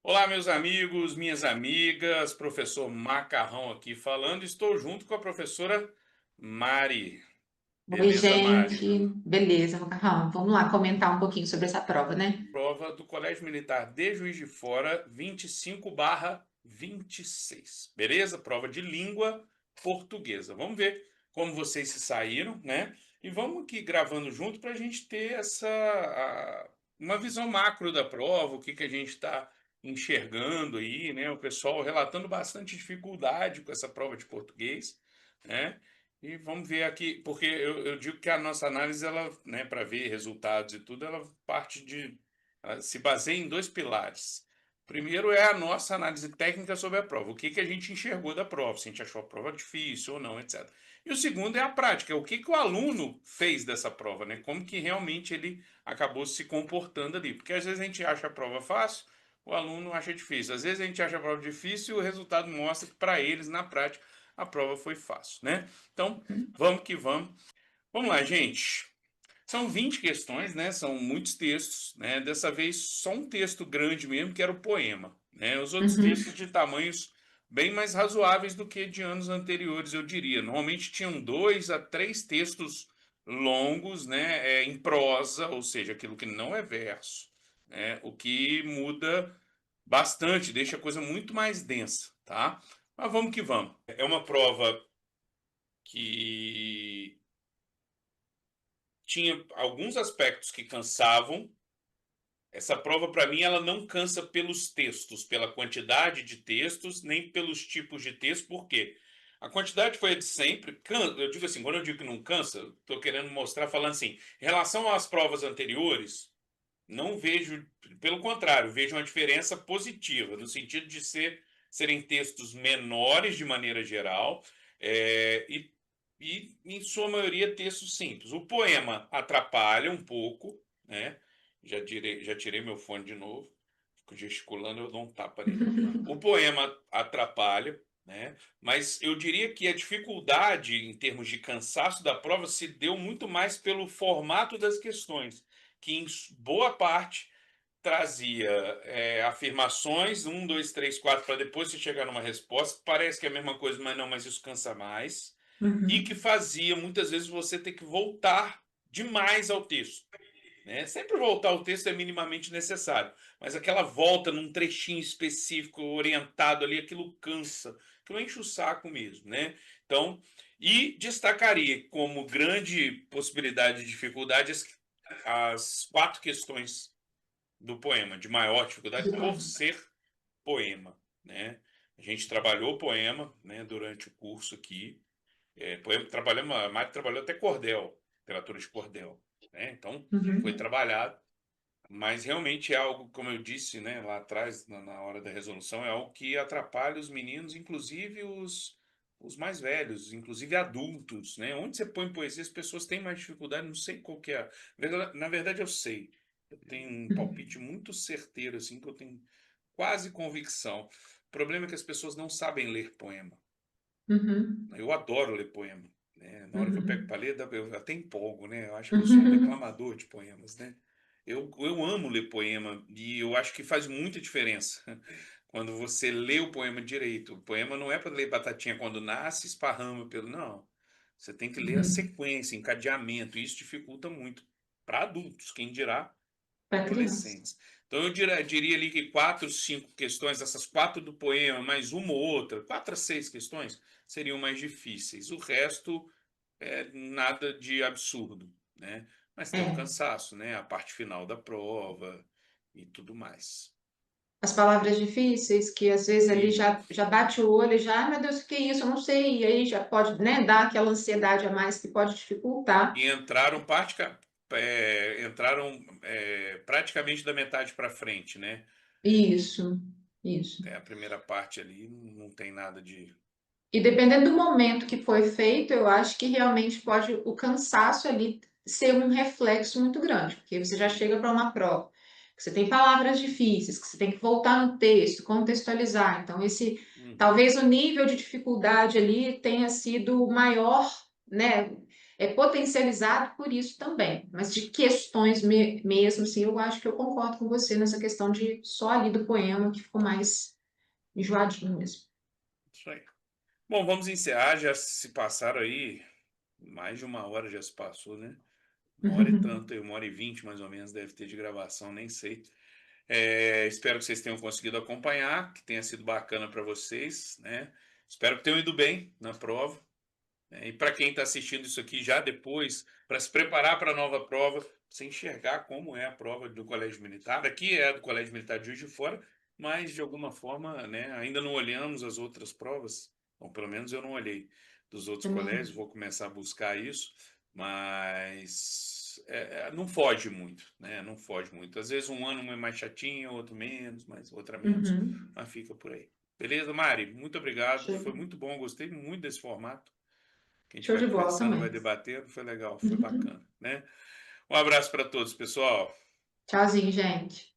Olá, meus amigos, minhas amigas, professor Macarrão aqui falando. Estou junto com a professora Mari. Oi, Beleza, Mari? gente. Beleza, Macarrão. Vamos lá comentar um pouquinho sobre essa prova, né? Prova do Colégio Militar de Juiz de Fora 25/26. Beleza? Prova de língua portuguesa. Vamos ver como vocês se saíram, né? E vamos aqui gravando junto para a gente ter uma visão macro da prova, o que que a gente está enxergando aí, né? O pessoal relatando bastante dificuldade com essa prova de português, né? E vamos ver aqui, porque eu digo que a nossa análise, ela, né, para ver resultados e tudo, ela parte ela se baseia em dois pilares. Primeiro é a nossa análise técnica sobre a prova, o que que a gente enxergou da prova, se a gente achou a prova difícil ou não, etc. E o segundo é a prática, o que que o aluno fez dessa prova, né? Como que realmente ele acabou se comportando ali. Porque às vezes a gente acha a prova fácil, o aluno acha difícil. Às vezes a gente acha a prova difícil e o resultado mostra que para eles, na prática, a prova foi fácil, né? Então, vamos que vamos. Vamos lá, gente. São 20 questões, né? São muitos textos, né? Dessa vez só um texto grande mesmo, que era o poema, né? Os outros textos Uhum. de tamanhos bem mais razoáveis do que de anos anteriores, eu diria. Normalmente tinham 2 a 3 textos longos, né? Em prosa, ou seja, aquilo que não é verso, né? O que muda bastante, deixa a coisa muito mais densa, tá? Mas vamos que vamos. É uma prova que tinha alguns aspectos que cansavam. Essa prova, para mim, ela não cansa pelos textos, pela quantidade de textos, nem pelos tipos de texto, por quê? A quantidade foi a de sempre. Eu digo assim, quando eu digo que não cansa, estou querendo mostrar, falando assim, em relação às provas anteriores, não vejo, pelo contrário, vejo uma diferença positiva, no sentido de serem textos menores de maneira geral, e, em sua maioria, textos simples. O poema atrapalha um pouco, né? Já tirei meu fone de novo, fico gesticulando, eu dou um tapa nele. O poema atrapalha, né? Mas eu diria que a dificuldade em termos de cansaço da prova se deu muito mais pelo formato das questões, que em boa parte trazia afirmações, um, dois, três, quatro, para depois você chegar numa resposta. Parece que é a mesma coisa, mas não, mas isso cansa mais. E que Uhum. fazia muitas vezes você ter que voltar demais ao texto, né? Sempre voltar ao texto é minimamente necessário, mas aquela volta num trechinho específico, orientado ali, aquilo cansa, aquilo enche o saco mesmo, né? Então, e destacaria como grande possibilidade de dificuldade as 4 questões do poema, de maior dificuldade, Do por poema. ser poema, né? A gente trabalhou o poema, né, durante o curso aqui. Poema, trabalhamos, a Mari trabalhou até cordel, literatura de cordel, né? Então, foi Uhum. trabalhado, mas realmente é algo, como eu disse, né, lá atrás, na hora da resolução, é algo que atrapalha os meninos, inclusive os mais velhos, inclusive adultos, né? Onde você põe poesia, as pessoas têm mais dificuldade, não sei qual que é. Na verdade, eu sei. Eu tenho um palpite muito certeiro, assim, que eu tenho quase convicção. O problema é que as pessoas não sabem ler poema. Uhum. Eu adoro ler poema, né? Na hora que eu pego para Uhum. ler, eu até empolgo, né? Eu acho que eu sou um Uhum. declamador de poemas, né? Eu amo ler poema e eu acho que faz muita diferença quando você lê o poema direito. O poema não é para ler batatinha quando nasce, esparrama pelo. Não. Você tem que ler a Uhum. sequência, encadeamento. E isso dificulta muito para adultos, quem dirá Para criança. adolescentes. Então eu diria ali que 4, 5 questões, essas 4 do poema, mais uma ou outra, 4 a 6 questões, seriam mais difíceis. O resto é nada de absurdo, né? Mas tem o É. cansaço, né? A parte final da prova e tudo mais. As palavras difíceis, que às vezes ali E, já bate o olho e já, ai meu Deus, o que é isso? Eu não sei. E aí já pode, né, dar aquela ansiedade a mais que pode dificultar. e entraram praticamente da metade para frente, né? Isso, isso. A primeira parte ali não tem nada de. E dependendo do momento que foi feito, eu acho que realmente pode o cansaço ali ser um reflexo muito grande, porque você já chega para uma prova, que você tem palavras difíceis, que você tem que voltar no texto, contextualizar. Então, esse Uhum. talvez o nível de dificuldade ali tenha sido maior, né? é potencializado por isso também. Mas de questões mesmo, assim, eu acho que eu concordo com você nessa questão de só ali do poema que ficou mais enjoadinho mesmo. Isso aí. Bom, vamos encerrar. Já se passaram aí, mais de uma hora já se passou, né? Uma hora e tanto, 1h20 mais ou menos deve ter de gravação, nem sei. Espero que vocês tenham conseguido acompanhar, que tenha sido bacana para vocês, né? Espero que tenham ido bem na prova. E para quem está assistindo isso aqui já depois, para se preparar para a nova prova, você enxergar como é a prova do Colégio Militar. Aqui é a do Colégio Militar de Juiz de Fora, mas de alguma forma, né, ainda não olhamos as outras provas. Bom, pelo menos eu não olhei dos outros Também colégios, não. vou começar a buscar isso, mas não foge muito, né? Não foge muito. Às vezes um ano um é mais chatinho, outro menos, mas outra menos, Uhum. mas fica por aí. Beleza, Mari? Muito obrigado. Foi Show, muito bom, gostei muito desse formato que a gente show vai de bola conversando, vai também. debatendo, foi legal, foi bacana, né? Um abraço para todos, pessoal. Tchauzinho, gente.